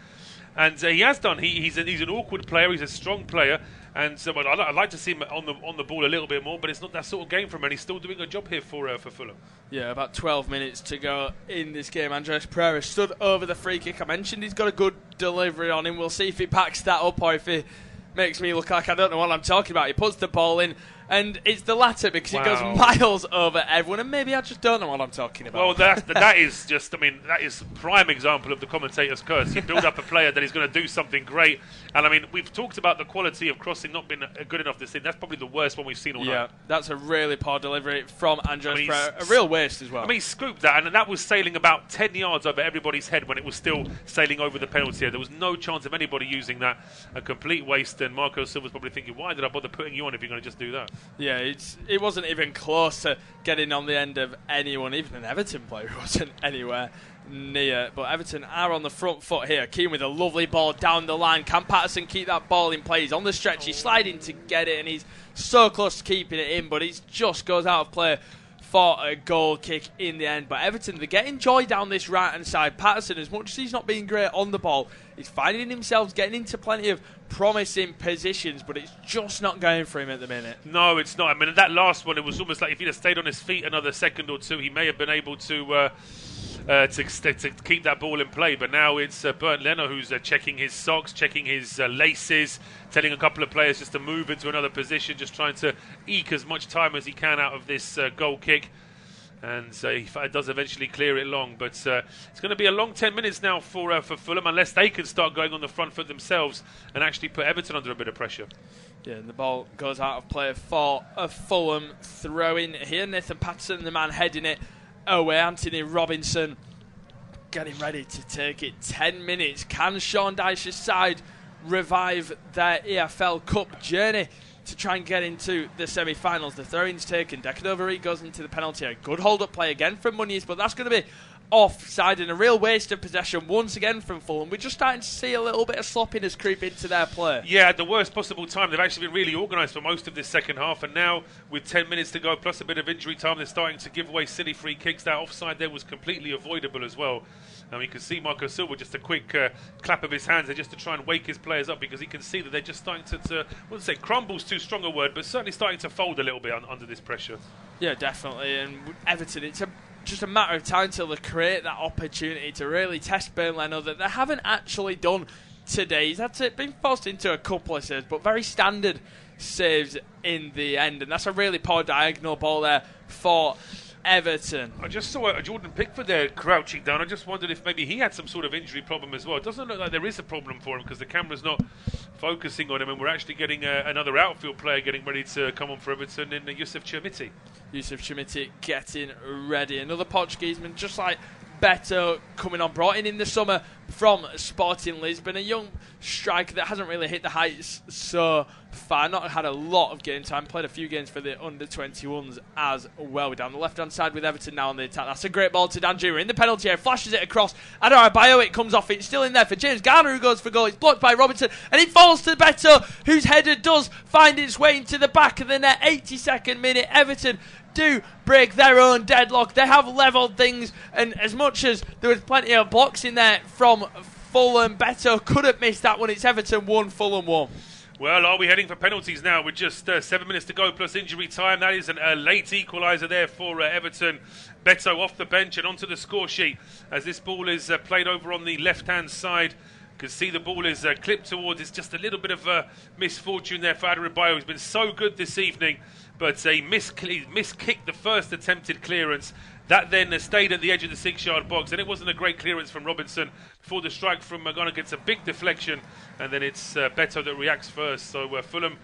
And he has done. He's an awkward player. He's a strong player, and so I'd like to see him on the ball a little bit more. But it's not that sort of game for him, and he's still doing a job here for Fulham. Yeah, about 12 minutes to go in this game. Andreas Pereira stood over the free kick. I mentioned he's got a good delivery on him. We'll see if he backs that up or if he makes me look like I don't know what I'm talking about. He puts the ball in, And it's the latter because it goes miles over everyone, and maybe I just don't know what I'm talking about. Well, that is just, I mean, that is a prime example of the commentator's curse. You build up a player that is going to do something great, and I mean, we've talked about the quality of crossing not being good enough this season. That's probably the worst one we've seen all night. Yeah, that's a really poor delivery from Andres Pereira. A real waste as well. I mean, he scooped that, and that was sailing about 10 yards over everybody's head when it was still sailing over the penalty area. There was no chance of anybody using that. A complete waste, and Marco Silva's probably thinking, why did I bother putting you on if you're going to just do that? Yeah, it wasn't even close to getting on the end of anyone. Even an Everton player wasn't anywhere near. But Everton are on the front foot here. Keiran with a lovely ball down the line. Can Patterson keep that ball in play? He's on the stretch. He's sliding to get it, and he's so close to keeping it in, but he just goes out of play for a goal kick in the end. But Everton, they're getting joy down this right-hand side. Patterson, as much as he's not being great on the ball, he's finding himself getting into plenty of promising positions, but it's just not going for him at the minute. No, it's not. I mean, that last one, it was almost like if he'd have stayed on his feet another second or two, he may have been able to keep that ball in play. But now it's Bernd Leno who's checking his socks, checking his laces, telling a couple of players just to move into another position, just trying to eke as much time as he can out of this goal kick. And he does eventually clear it long, but it's going to be a long 10 minutes now for Fulham, unless they can start going on the front foot themselves and actually put Everton under a bit of pressure. Yeah, and the ball goes out of play for a Fulham throw-in here. Nathan Patterson, the man heading it away. Anthony Robinson getting ready to take it. 10 minutes. Can Sean Dyche's side revive their EFL Cup journey to try and get into the semi-finals? The throw-in's taken. Decadovary goes into the penalty area. Good hold-up play again from Muniz, but that's going to be offside and a real waste of possession once again from Fulham. We're just starting to see a little bit of sloppiness creep into their play. Yeah, at the worst possible time. They've actually been really organised for most of this second half, and now with 10 minutes to go plus a bit of injury time, they're starting to give away silly free kicks. That offside there was completely avoidable as well. And you can see Marco Silva, just a quick clap of his hands there just to try and wake his players up, because he can see that they're just starting to I wouldn't say crumble's too strong a word, but certainly starting to fold a little bit under this pressure. Yeah, definitely. And Everton, it's just a matter of time till they create that opportunity to really test Bernd Leno that they haven't actually done today. He's had to been forced into a couple of saves, but very standard saves in the end. And that's a really poor diagonal ball there for Everton. I just saw Jordan Pickford there crouching down. I just wondered if maybe he had some sort of injury problem as well. It doesn't look like there is a problem for him because the camera's not focusing on him, and we're actually getting another outfield player getting ready to come on for Everton in Yusuf Chermiti. Yusuf Chermiti getting ready. Another Portugueseman, just like Beto, coming on, brought in the summer from Sporting Lisbon. A young striker that hasn't really hit the heights so far. Not had a lot of game time. Played a few games for the under-21s as well. We're down the left-hand side with Everton now on the attack. That's a great ball to Danjuma in the penalty area. Flashes it across. Adara Bayo, it comes off. It's still in there for James Garner, who goes for goal. It's blocked by Robinson, and it falls to Beto, whose header does find its way into the back of the net. 82nd minute. Everton do break their own deadlock. They have levelled things, and as much as there was plenty of blocks in there from Fulham, Beto couldn't miss that one. It's Everton 1, Fulham 1. Well, are we heading for penalties now with just 7 minutes to go plus injury time? That is a late equaliser there for Everton. Beto off the bench and onto the score sheet as this ball is played over on the left-hand side. You can see the ball is clipped towards. It's just a little bit of misfortune there for Adarabioyo. He's been so good this evening, but he miskicked the first attempted clearance. That then stayed at the edge of the 6-yard box, and it wasn't a great clearance from Robinson before the strike from Magana gets a big deflection, and then it's Beto that reacts first. So Fulham,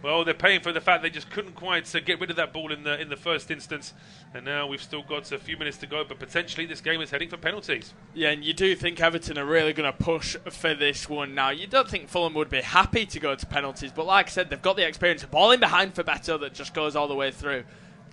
well, they're paying for the fact they just couldn't quite get rid of that ball in the first instance, and now we've still got a few minutes to go, but potentially this game is heading for penalties. Yeah, and you do think Everton are really going to push for this one now. You don't think Fulham would be happy to go to penalties, but like I said, they've got the experience of balling behind for Beto that just goes all the way through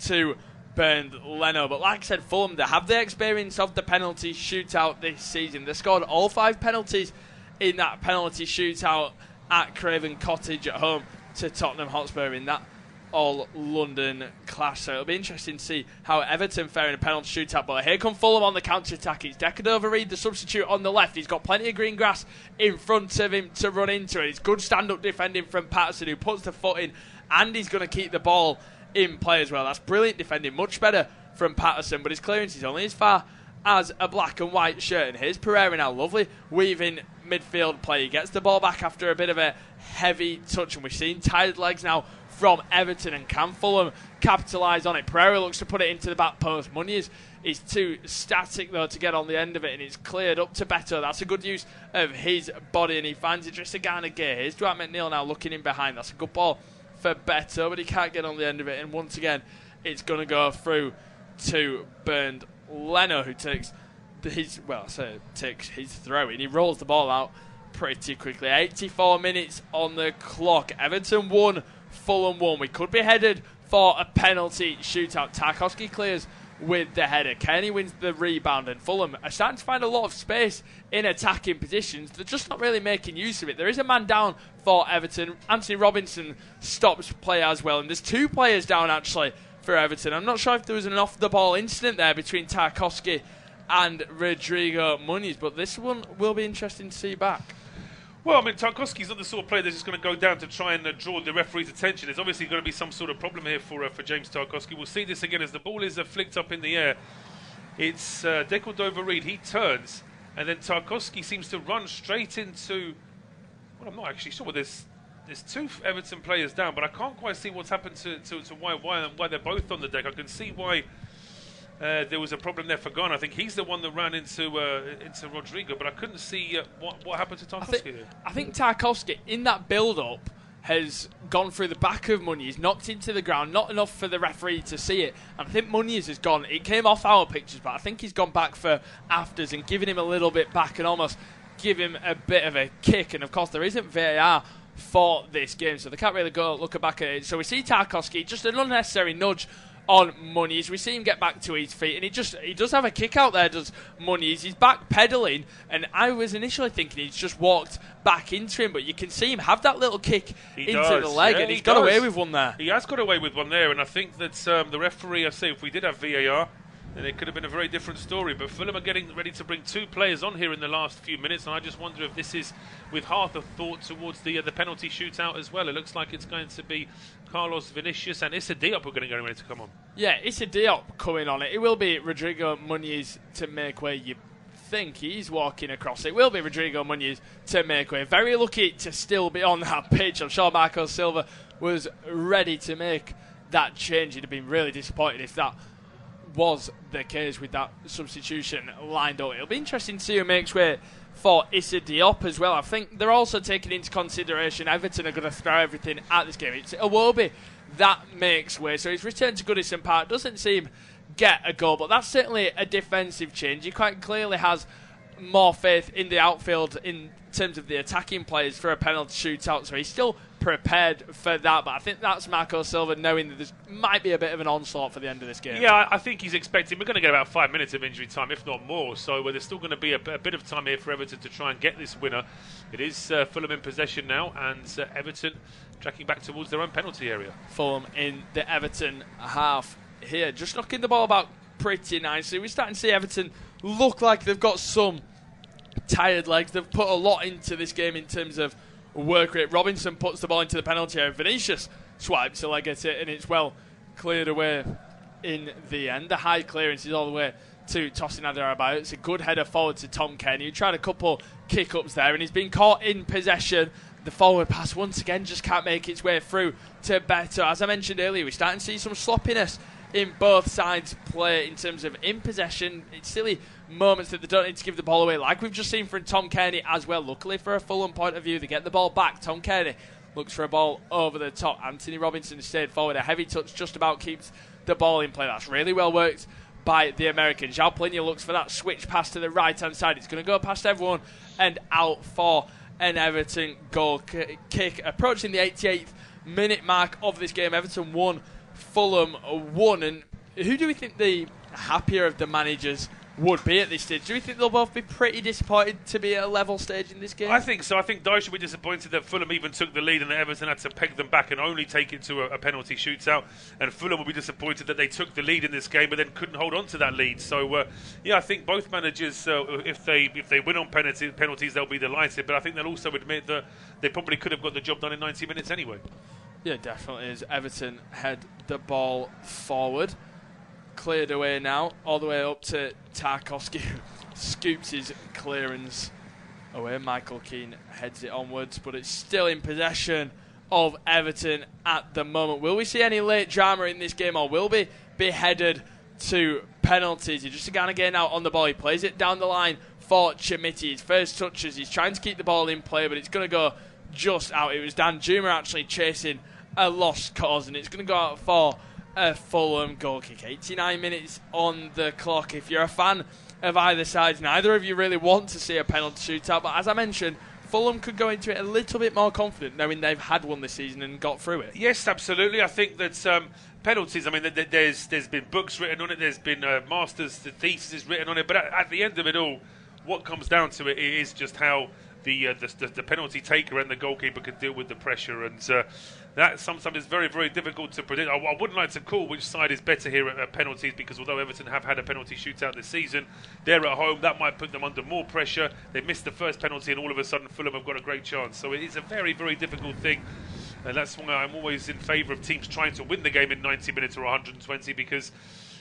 to Bernd Leno. But like I said, Fulham, they have the experience of the penalty shootout this season. They scored all 5 penalties in that penalty shootout at Craven Cottage at home to Tottenham Hotspur in that all-London clash. So it'll be interesting to see how Everton fare in a penalty shootout. But here come Fulham on the counter-attack. It's Decadovary, the substitute on the left. He's got plenty of green grass in front of him to run into it. It's good stand-up defending from Patterson, who puts the foot in, and he's going to keep the ball in play as well. That's brilliant defending, much better from Patterson, but his clearance is only as far as a black and white shirt. And here's Pereira now, lovely weaving midfield play. He gets the ball back after a bit of a heavy touch, and we've seen tired legs now from Everton, and can Fulham capitalise on it? Pereira looks to put it into the back post. Muniz is too static though to get on the end of it, and it's cleared up to Beto. That's a good use of his body, and he finds it just a guy gear. Here's Dwight McNeil now looking in behind. That's a good ball for Beto, but he can't get on the end of it, and once again it's going to go through to Bernd Leno, who takes his throw in. He rolls the ball out pretty quickly. 84 minutes on the clock. Everton 1, Fulham 1. We could be headed for a penalty shootout. Tarkowski clears with the header. Kearney wins the rebound, and Fulham are starting to find a lot of space in attacking positions. They're just not really making use of it. There is a man down for Everton. Anthony Robinson stops play as well, and there's 2 players down actually for Everton. I'm not sure if there was an off-the-ball incident there between Tarkowski and Rodrigo Muniz, but this one will be interesting to see back. Well, I mean, Tarkowski's not the sort of player that's just going to go down to try and draw the referee's attention. There's obviously going to be some sort of problem here for James Tarkowski. We'll see this again as the ball is flicked up in the air. It's Decordova-Reid. He turns, and then Tarkowski seems to run straight into... Well, I'm not actually sure. Well, there's 2 Everton players down, but I can't quite see what's happened to why they're both on the deck. I can see why there was a problem there for Ghana. I think he's the one that ran into Rodrigo, but I couldn't see what happened to Tarkowski there. I think Tarkowski, in that build-up, has gone through the back of Muniz, knocked into the ground, not enough for the referee to see it. And I think Muniz has gone. It came off our pictures, but I think he's gone back for afters and given him a little bit back and almost give him a bit of a kick. And, of course, there isn't VAR for this game, so they can't really go look back at it. So we see Tarkowski, just an unnecessary nudge on Muniz. We see him get back to his feet, and he does have a kick out there, does Muniz. He's back pedalling, and I was initially thinking he's just walked back into him, but you can see him have that little kick into the leg, and he's got away with one there. He has got away with one there, and I think that the referee, I say, if we did have VAR, then it could have been a very different story. But Fulham are getting ready to bring 2 players on here in the last few minutes, and I just wonder if this is with half a thought towards the penalty shootout as well. It looks like it's going to be Carlos Vinicius and Issa Diop who are getting ready to come on. Yeah, Issa Diop coming on it. It will be Rodrigo Muniz to make way. You think he's walking across. It will be Rodrigo Muniz to make way. Very lucky to still be on that pitch. I'm sure Marco Silva was ready to make that change. He'd have been really disappointed if that was the case with that substitution lined up. It'll be interesting to see who makes way for Issa Diop as well. I think they're also taking into consideration Everton are going to throw everything at this game. It's Iwobi that makes way, so his return to Goodison Park doesn't seem get a goal, but that's certainly a defensive change. He quite clearly has more faith in the outfield in terms of the attacking players for a penalty shootout, so he's still prepared for that. But I think that's Marco Silva knowing that there might be a bit of an onslaught for the end of this game. Yeah, I think he's expecting we're going to get about 5 minutes of injury time, if not more, so there's still going to be a bit of time here for Everton to try and get this winner. It is Fulham in possession now, and Everton tracking back towards their own penalty area. Fulham in the Everton half here, just knocking the ball about pretty nicely. We're starting to see Everton look like they've got some tired legs. They've put a lot into this game in terms of work rate. Robinson puts the ball into the penalty area. Vinicius swipes a leg at it, and it's well cleared away in the end. The high clearance is all the way to Tosin Adarabioyo. It's a good header forward to Tom Kearney, who tried a couple kick-ups there, and he's been caught in possession. The forward pass once again just can't make its way through to Beto. As I mentioned earlier, we're starting to see some sloppiness in both sides play in terms of in possession. It's silly moments that they don't need to give the ball away, like we've just seen from Tom Kearney as well. Luckily for a Fulham point of view, they get the ball back. Tom Kearney looks for a ball over the top. Anthony Robinson stayed forward. A heavy touch just about keeps the ball in play. That's really well worked by the American. João Plynha looks for that switch pass to the right-hand side. It's going to go past everyone and out for an Everton goal kick. Approaching the 88th minute mark of this game, Everton 1, Fulham 1. And who do we think the happier of the managers would be at this stage? Do we think they'll both be pretty disappointed to be at a level stage in this game? I think so. I think Dyche will be disappointed that Fulham even took the lead and that Everton had to peg them back and only take it to a penalty shootout. And Fulham will be disappointed that they took the lead in this game but then couldn't hold on to that lead. So, yeah, I think both managers, if they win on penalties, they'll be delighted. But I think they'll also admit that they probably could have got the job done in 90 minutes anyway. Yeah, definitely. As Everton head the ball forward. Cleared away now, all the way up to Tarkowski, who scoops his clearance away. Michael Keane heads it onwards, but it's still in possession of Everton at the moment. Will we see any late drama in this game, or will we be headed to penalties? He's just kind of getting out on the ball. He plays it down the line for Chimiti. His first touches, he's trying to keep the ball in play, but it's going to go just out. It was Danjuma actually chasing a lost cause, and it's going to go out for a Fulham goal kick. 89 minutes on the clock. If you're a fan of either side, neither of you really want to see a penalty shootout, but as I mentioned, Fulham could go into it a little bit more confident, knowing they've had one this season and got through it. Yes, absolutely. I think that penalties, I mean, there's been books written on it, there's been masters' theses written on it, but at the end of it all, what comes down to it is just how the penalty taker and the goalkeeper can deal with the pressure, and that sometimes is very, very difficult to predict. I wouldn't like to call which side is better here at penalties, because although Everton have had a penalty shootout this season, they're at home. That might put them under more pressure. They missed the first penalty, and all of a sudden Fulham have got a great chance. So it is a very, very difficult thing, and that's why I'm always in favour of teams trying to win the game in 90 minutes or 120, because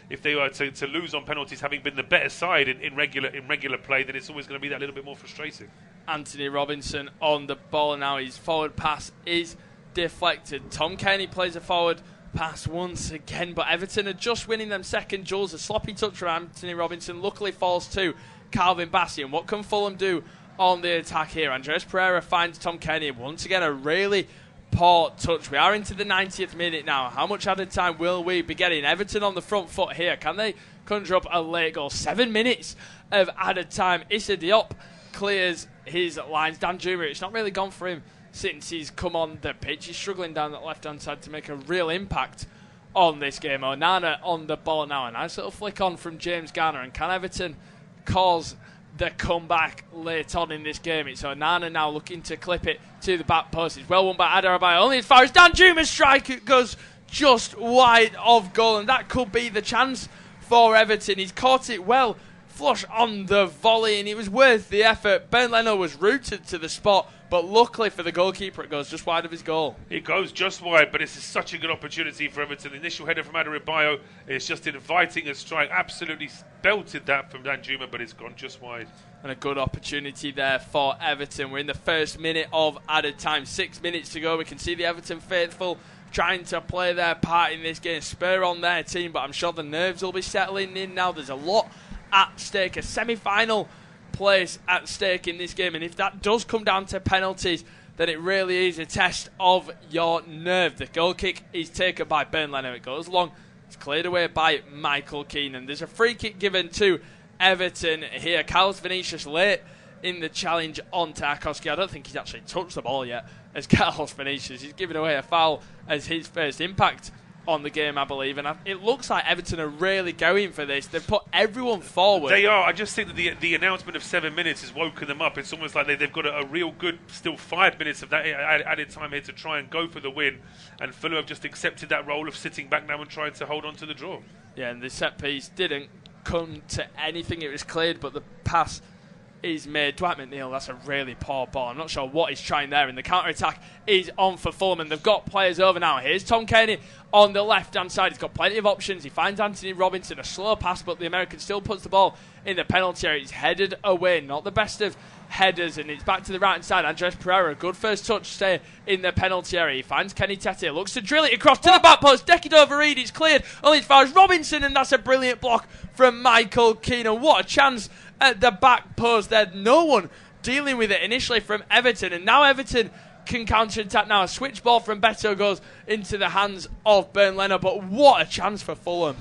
if they were to lose on penalties, having been the better side in regular play, then it's always going to be that little bit more frustrating. Anthony Robinson on the ball now. His forward pass is deflected. Tom Kenny plays a forward pass once again, but Everton are just winning them second duels. A sloppy touch from Anthony Robinson luckily falls to Calvin Bassey. And what can Fulham do on the attack here? Andres Pereira finds Tom Kenny. Once again, a really poor touch. We are into the 90th minute now. How much added time will we be getting? Everton on the front foot here. Can they conjure up a late goal? 7 minutes of added time. Issa Diop clears his lines. Danjuma, it's not really gone for him since he's come on the pitch. He's struggling down that left-hand side to make a real impact on this game. Onana on the ball now. A nice little flick on from James Garner. And can Everton cause the comeback late on in this game? It's Onana now looking to clip it to the back post. It's well won by Adarabioyo. Only as far as Danjuma's strike, it goes just wide of goal. And that could be the chance for Everton. He's caught it well, flush on the volley, and it was worth the effort. Ben Leno was rooted to the spot, but luckily for the goalkeeper, it goes just wide of his goal. It goes just wide, but it's such a good opportunity for Everton. The initial header from Adarabioyo is just inviting a strike. Absolutely belted that from Danjuma, but it's gone just wide. And a good opportunity there for Everton. We're in the first minute of added time. 6 minutes to go. We can see the Everton faithful trying to play their part in this game, spur on their team, but I'm sure the nerves will be settling in now. There's a lot at stake, a semi-final place at stake in this game, and if that does come down to penalties, then it really is a test of your nerve. The goal kick is taken by Ben Leno. It goes long. It's cleared away by Michael Keiran. There's a free kick given to Everton here. Carlos Vinicius late in the challenge on Tarkowski. I don't think he's actually touched the ball yet as Carlos Vinicius. He's given away a foul as his first impact on the game, I believe, and it looks like Everton are really going for this. They've put everyone forward. They are. I just think that the announcement of 7 minutes has woken them up. It's almost like they've got a real good, still 5 minutes of that added time here to try and go for the win, and Fulham have just accepted that role of sitting back now and trying to hold on to the draw. Yeah, and the set piece didn't come to anything. It was cleared, but the pass is made. Dwight McNeil, that's a really poor ball. I'm not sure what he's trying there, and the counter-attack is on for Fulham, and they've got players over now. Here's Tom Kenny on the left-hand side. He's got plenty of options. He finds Anthony Robinson, a slow pass, but the American still puts the ball in the penalty area. He's headed away, not the best of headers, and it's back to the right-hand side. Andres Pereira, good first touch, stay in the penalty area. He finds Kenny Tete, looks to drill it across to the back post. Deck it over Reed, it's cleared only as far as Robinson, and that's a brilliant block from Michael Keiran. What a chance at the back post there. No one dealing with it initially from Everton, and now Everton can counter-attack now. A switch ball from Beto goes into the hands of Ben Leno, but what a chance for Fulham.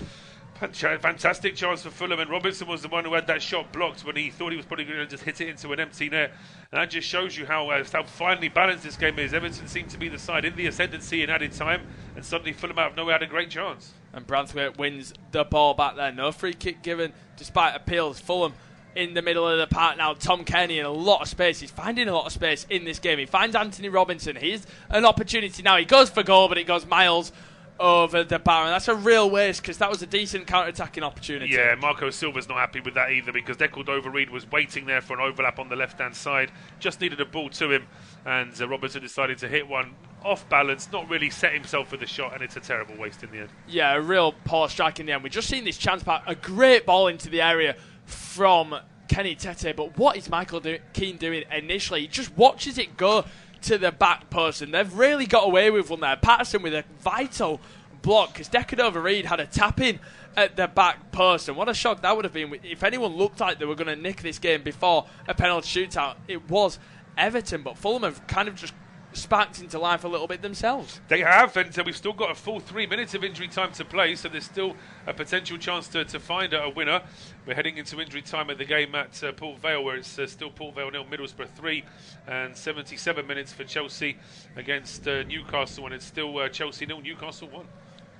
Fantastic chance for Fulham, and Robinson was the one who had that shot blocked when he thought he was probably going to just hit it into an empty net. And that just shows you how finely balanced this game is. Everton seemed to be the side in the ascendancy in added time, and suddenly Fulham out of nowhere had a great chance. And Branthwaite wins the ball back there. No free kick given despite appeals. Fulham in the middle of the park now. Tom Kenny in a lot of space. He's finding a lot of space in this game. He finds Anthony Robinson. Here's an opportunity now. He goes for goal, but it goes miles over the bar, and that's a real waste because that was a decent counter-attacking opportunity. Yeah, Marco Silva's not happy with that either because Decordova Reed was waiting there for an overlap on the left-hand side, just needed a ball to him, and Robertson decided to hit one off balance, not really set himself for the shot, and it's a terrible waste in the end. Yeah, a real poor strike in the end. We've just seen this chance back, a great ball into the area from Kenny Tete, but what is Michael Keane doing initially? He just watches it go to the back post, and they've really got away with one there. Patterson with a vital block, because Decadova-Reid had a tap-in at the back post, and what a shock that would have been. If anyone looked like they were going to nick this game before a penalty shootout, it was Everton, but Fulham have kind of just sparked into life a little bit themselves. They have, and we've still got a full 3 minutes of injury time to play, so there's still a potential chance to find a winner. We're heading into injury time at the game at Port Vale, where it's still Port Vale 0, Middlesbrough 3, and 77 minutes for Chelsea against Newcastle, and it's still Chelsea 0, Newcastle 1.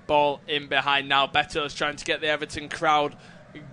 Ball in behind now. Beto's trying to get the Everton crowd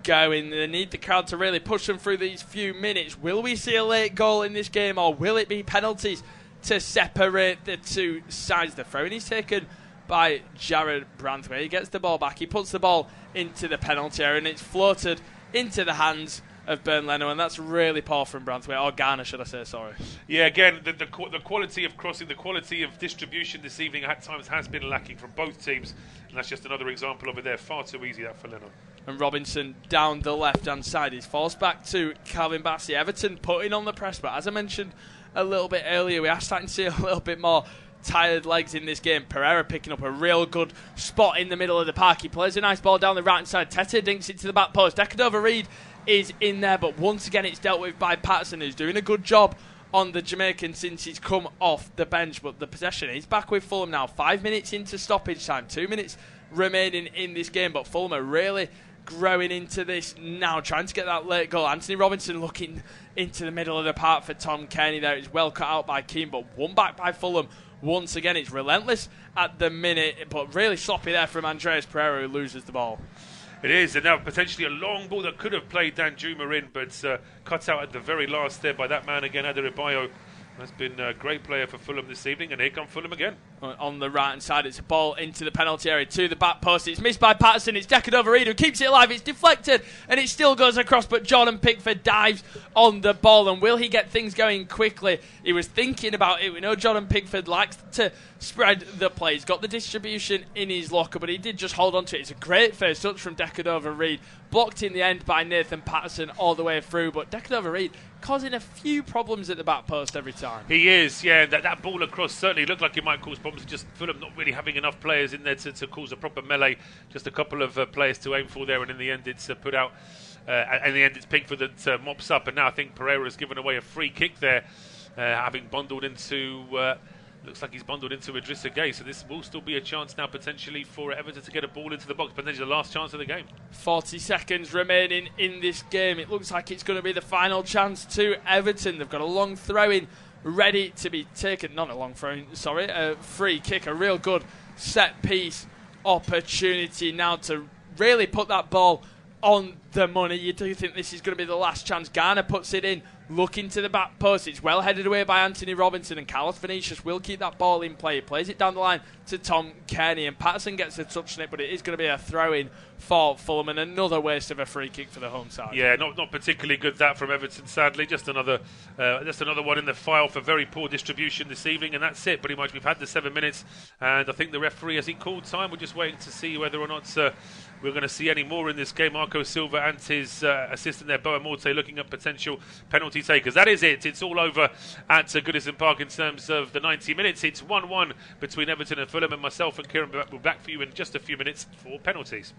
going. They need the crowd to really push them through these few minutes. Will we see a late goal in this game, or will it be penalties to separate the two sides? The throw-in is taken by Jared Branthwaite. He gets the ball back. He puts the ball into the penalty area, and it's floated into the hands of Bernd Leno, and that's really poor from Branthwaite, or Garner, should I say, sorry. Yeah, again, the quality of crossing, the quality of distribution this evening at times has been lacking from both teams, and that's just another example of it there. Far too easy, that for Leno. And Robinson down the left-hand side. He's forced back to Calvin Bassey. Everton putting on the press, but as I mentioned a little bit earlier, we are starting to see a little bit more tired legs in this game. Pereira picking up a real good spot in the middle of the park. He plays a nice ball down the right-hand side. Tete dinks it to the back post. Decadova-Reid is in there, but once again it's dealt with by Patterson, who's doing a good job on the Jamaican since he's come off the bench. But the possession is back with Fulham now. 5 minutes into stoppage time, 2 minutes remaining in this game, but Fulham are really growing into this now, trying to get that late goal. Anthony Robinson looking into the middle of the park for Tom Kearney there. It's well cut out by Keane, but one back by Fulham. Once again, it's relentless at the minute, but really sloppy there from Andreas Pereira, who loses the ball. It is, and now potentially a long ball that could have played Danjuma in, but cut out at the very last there by that man again. Adebayo has been a great player for Fulham this evening, and here come Fulham again. On the right-hand side, it's a ball into the penalty area to the back post. It's missed by Patterson. It's Decadova-Reid who keeps it alive. It's deflected, and it still goes across, but Jordan Pickford dives on the ball, and will he get things going quickly? He was thinking about it. We know Jordan Pickford likes to spread the play. He's got the distribution in his locker, but he did just hold on to it. It's a great first touch from Decadova-Reid. Blocked in the end by Nathan Patterson all the way through, but Decadova-Reid causing a few problems at the back post every time. He is, yeah. That ball across certainly looked like it might cause problems. Just Fulham not really having enough players in there to cause a proper melee. Just a couple of players to aim for there, and in the end it's put out. In the end it's Pickford that mops up, and now I think Pereira has given away a free kick there, having bundled into... looks like he's bundled into Idrissa Gueye, so this will still be a chance now potentially for Everton to get a ball into the box, potentially the last chance of the game. 40 seconds remaining in this game. It looks like it's going to be the final chance to Everton. They've got a long throw-in ready to be taken. Not a long throw-in, sorry, a free kick, a real good set-piece opportunity now to really put that ball on the money. You do think this is going to be the last chance. Garner puts it in, looking to the back post. It's well headed away by Anthony Robinson, and Carlos Vinicius will keep that ball in play. He plays it down the line to Tom Kearney, and Patterson gets a touch on it, but it is going to be a throw-in for Fulham, and another waste of a free kick for the home side. Yeah, not particularly good that from Everton, sadly. Just another one in the file for very poor distribution this evening, and that's it. Pretty much we've had the 7 minutes, and I think the referee, has he called time? We're just waiting to see whether or not we're going to see any more in this game. Marco Silva and his assistant there, Boa Morte, looking at potential penalty takers. That is it. It's all over at Goodison Park in terms of the 90 minutes. It's 1-1 between Everton and Fulham, and myself and Keiran will be back for you in just a few minutes for penalties.